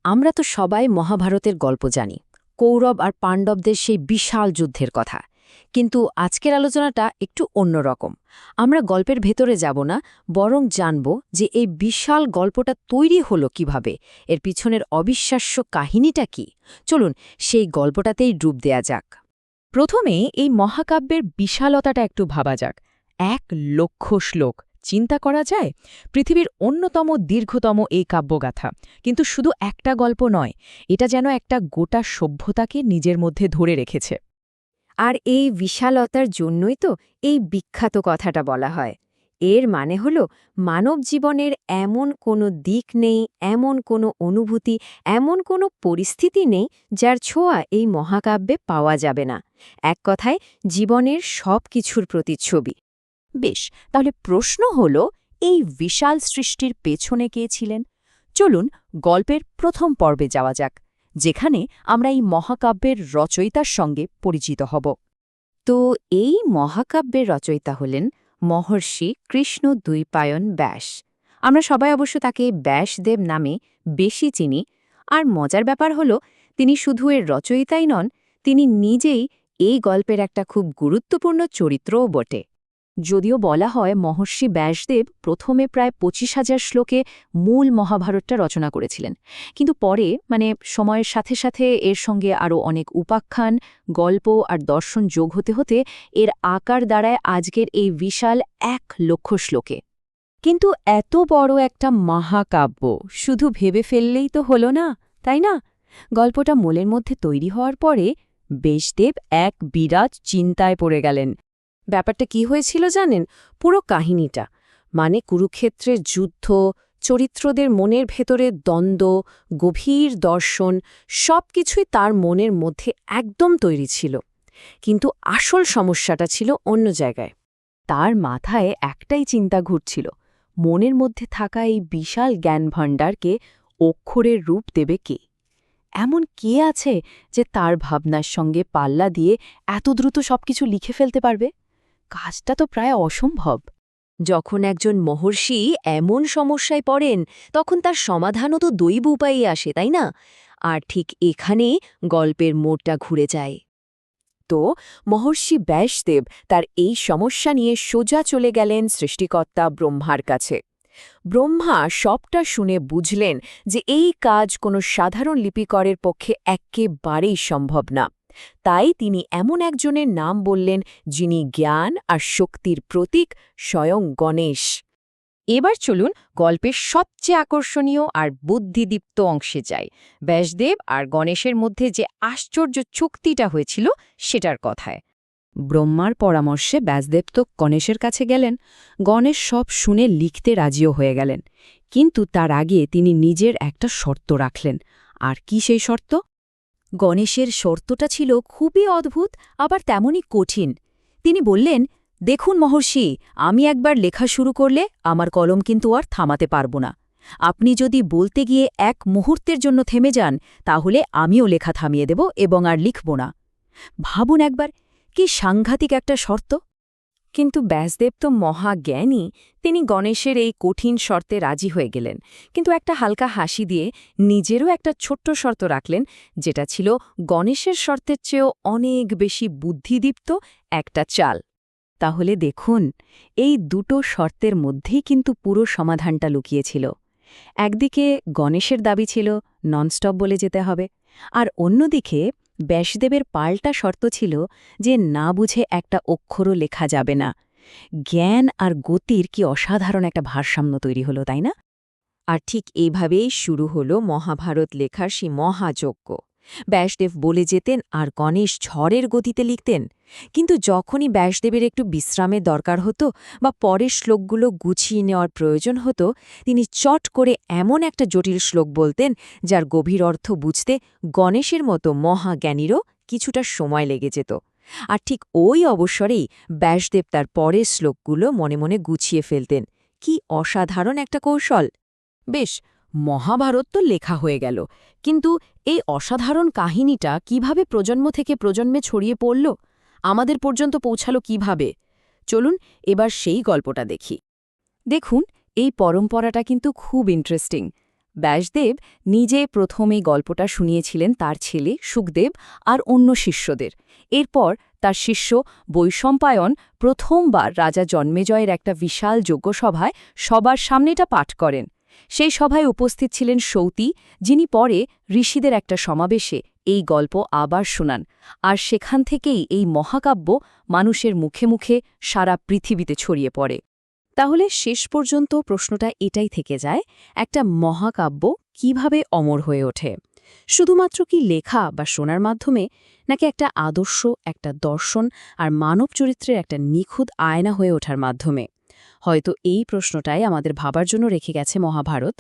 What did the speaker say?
আমরা তো সবাই মহাভারতের গল্প জানি, কৌরব আর পাণ্ডবদের সেই বিশাল যুদ্ধের কথা। কিন্তু আজকের আলোচনাটা একটু অন্যরকম। আমরা গল্পের ভেতরে যাব না, বরং জানব যে এই বিশাল গল্পটা তৈরি হলো কিভাবে, এর পিছনের অবিশ্বাস্য কাহিনীটা কি। চলুন সেই গল্পটাতেই ডুব দেয়া যাক। প্রথমে এই মহাকাব্যের বিশালতাটা একটু ভাবা যাক। 1,00,000 শ্লোক, চিন্তা করা যায়? পৃথিবীর অন্যতম দীর্ঘতম এই কাব্যগাথা, কিন্তু শুধু একটা গল্প নয়, এটা যেন একটা গোটা সভ্যতাকে নিজের মধ্যে ধরে রেখেছে। আর এই বিশালতার জন্যই তো এই বিখ্যাত কথাটা বলা হয়। এর মানে হলো মানব জীবনের এমন কোনো দিক নেই, এমন কোনো অনুভূতি, এমন কোনো পরিস্থিতি নেই যার ছোঁয়া এই মহাকাব্যে পাওয়া যাবে না। এক কথায় জীবনের সব কিছুর প্রতিচ্ছবি। বেশ, তাহলে প্রশ্ন হল, এই বিশাল সৃষ্টির পেছনে কে ছিলেন? চলুন গল্পের প্রথম পর্বে যাওয়া যাক, যেখানে আমরা এই মহাকাব্যের রচয়িতার সঙ্গে পরিচিত হব। তো এই মহাকাব্যের রচয়িতা হলেন মহর্ষি কৃষ্ণদ্বৈপায়ন ব্যাস। আমরা সবাই অবশ্য তাকে ব্যাসদেব নামে বেশি চিনি। আর মজার ব্যাপার হলো, তিনি শুধু এর রচয়িতাই নন, তিনি নিজেই এই গল্পের একটা খুব গুরুত্বপূর্ণ চরিত্রও বটে। যদিও বলা হয় মহর্ষি ব্যাসদেব প্রথমে প্রায় 25,000 শ্লোকে মূল মহাভারতটা রচনা করেছিলেন, কিন্তু পরে সময়ের সাথে সাথে এর সঙ্গে আরও অনেক উপাখ্যান, গল্প আর দর্শন যোগ হতে হতে এর আকার দাঁড়ায় আজকের এই বিশাল 1,00,000 শ্লোকে। কিন্তু এত বড় একটা মহাকাব্য শুধু ভেবে ফেললেই তো হলো না, তাই না? গল্পটা মূলের মধ্যে তৈরি হওয়ার পরে ব্যাসদেব এক বিরাট চিন্তায় পড়ে গেলেন। ব্যাপারটা কি হয়েছিল জানেন? পুরো কাহিনীটা, মানে কুরুক্ষেত্রের যুদ্ধ, চরিত্রদের মনের ভেতরে দ্বন্দ্ব, গভীর দর্শন, সবকিছুই তার মনের মধ্যে একদম তৈরি ছিল। কিন্তু আসল সমস্যাটা ছিল অন্য জায়গায়। তার মাথায় একটাই চিন্তা ঘুরছিল, মনের মধ্যে থাকা এই বিশাল জ্ঞানভাণ্ডারকে অক্ষরের রূপ দেবে কে? এমন কে আছে যে তার ভাবনার সঙ্গে পাল্লা দিয়ে এত দ্রুত সবকিছু লিখে ফেলতে পারবে? কাজটা তো প্রায় অসম্ভব। যখন একজন মহর্ষি এমন সমস্যায় পড়েন, তখন তার সমাধানও তো দৈব উপায়ে আসে, তাই না? আর ঠিক এখানেই গল্পের মোড়টা ঘুরে যায়। তো মহর্ষি ব্যাসদেব তার এই সমস্যা নিয়ে সোজা চলে গেলেন সৃষ্টিকর্তা ব্রহ্মার কাছে। ব্রহ্মা সবটা শুনে বুঝলেন যে এই কাজ কোনো সাধারণ লিপিকরের পক্ষে একেবারেই সম্ভব না। তাই তিনি এমন একজনের নাম বললেন, যিনি জ্ঞান আর শক্তির প্রতীক, স্বয়ং গণেশ। এবার চলুন গল্পের সবচেয়ে আকর্ষণীয় আর বুদ্ধিদীপ্ত অংশে যাই, ব্যাসদেব আর গণেশের মধ্যে যে আশ্চর্য চুক্তিটা হয়েছিল সেটার কথায়। ব্রহ্মার পরামর্শে ব্যাসদেব তো গণেশের কাছে গেলেন। গণেশ সব শুনে লিখতে রাজিও হয়ে গেলেন, কিন্তু তার আগে তিনি নিজের একটা শর্ত রাখলেন। আর কি সেই শর্ত? গণেশের শর্তটা ছিল খুবই অদ্ভুত, আবার তেমনই কঠিন। তিনি বললেন, দেখুন মহর্ষি, আমি একবার লেখা শুরু করলে আমার কলম কিন্তু আর থামাতে পারব না। আপনি যদি বলতে গিয়ে এক মুহূর্তের জন্য থেমে যান, তাহলে আমিও লেখা থামিয়ে দেব এবং আর লিখব না। ভাবুন একবার, কি সাংঘাতিক একটা শর্ত! কিন্তু ব্যাসদেব তো মহাজ্ঞানী, তিনি গণেশের এই কঠিন শর্তে রাজি হয়ে গেলেন, কিন্তু একটা হালকা হাসি দিয়ে নিজেরও একটা ছোট্ট শর্ত রাখলেন, যেটা ছিল গণেশের শর্তের চেয়েও অনেক বেশি বুদ্ধিদীপ্ত একটা চাল। তাহলে দেখুন, এই দুটো শর্তের মধ্যেই কিন্তু পুরো সমাধানটা লুকিয়েছিল। একদিকে গণেশের দাবি ছিল ননস্টপ বলে যেতে হবে, আর অন্যদিকে ব্যাসদেবের পাল্টা শর্ত ছিল যে না বুঝে একটা অক্ষরও লেখা যাবে না। জ্ঞান আর গতির কি অসাধারণ একটা ভারসাম্য তৈরি হলো, তাই না? আর ঠিক এইভাবেই শুরু হলো মহাভারত লেখার সেই মহাযজ্ঞ। ব্যাসদেব বলে যেতেন আর গণেশ ঝড়ের গতিতে লিখতেন। কিন্তু যখনই ব্যাসদেবের একটু বিশ্রামের দরকার হতো বা পরের শ্লোকগুলো গুছিয়ে নেওয়ার প্রয়োজন হতো, তিনি চট করে এমন একটা জটিল শ্লোক বলতেন যার গভীর অর্থ বুঝতে গণেশের মতো মহাজ্ঞানীরও কিছুটা সময় লেগে যেত। আর ঠিক ওই অবসরেই ব্যাসদেব তার পরের শ্লোকগুলো মনে মনে গুছিয়ে ফেলতেন। কি অসাধারণ একটা কৌশল! বেশ, মহাভারত তো লেখা হয়ে গেল, কিন্তু এই অসাধারণ কাহিনীটা কিভাবে প্রজন্ম থেকে প্রজন্মে ছড়িয়ে পড়ল, আমাদের পর্যন্ত পৌঁছালো কিভাবে? চলুন এবার সেই গল্পটা দেখি। দেখুন, এই পরম্পরাটা কিন্তু খুব ইন্টারেস্টিং। ব্যাসদেব নিজে প্রথম এই গল্পটা শুনিয়েছিলেন তার ছেলে সুখদেব আর অন্য শিষ্যদের। এরপর তার শিষ্য বৈশম্পায়ন প্রথমবার রাজা জন্মেজয়ের একটা বিশাল যজ্ঞসভায় সবার সামনেটা পাঠ করেন। সেই সভায় উপস্থিত ছিলেন সৌতি, যিনি পরে ঋষিদের একটা সমাবেশে এই গল্প আবার শোনান, আর সেখান থেকেই এই মহাকাব্য মানুষের মুখে মুখে সারা পৃথিবীতে ছড়িয়ে পড়ে। তাহলে শেষ পর্যন্ত প্রশ্নটা এটাই থেকে যায়, একটা মহাকাব্য কিভাবে অমর হয়ে ওঠে? শুধুমাত্র কি লেখা বা শোনার মাধ্যমে, নাকি একটা আদর্শ, একটা দর্শন আর মানব চরিত্রের একটা নিখুঁত আয়না হয়ে ওঠার মাধ্যমে? হয়তো এই প্রশ্নটাই আমাদের ভাবার জন্য রেখে গেছে মহাভারত।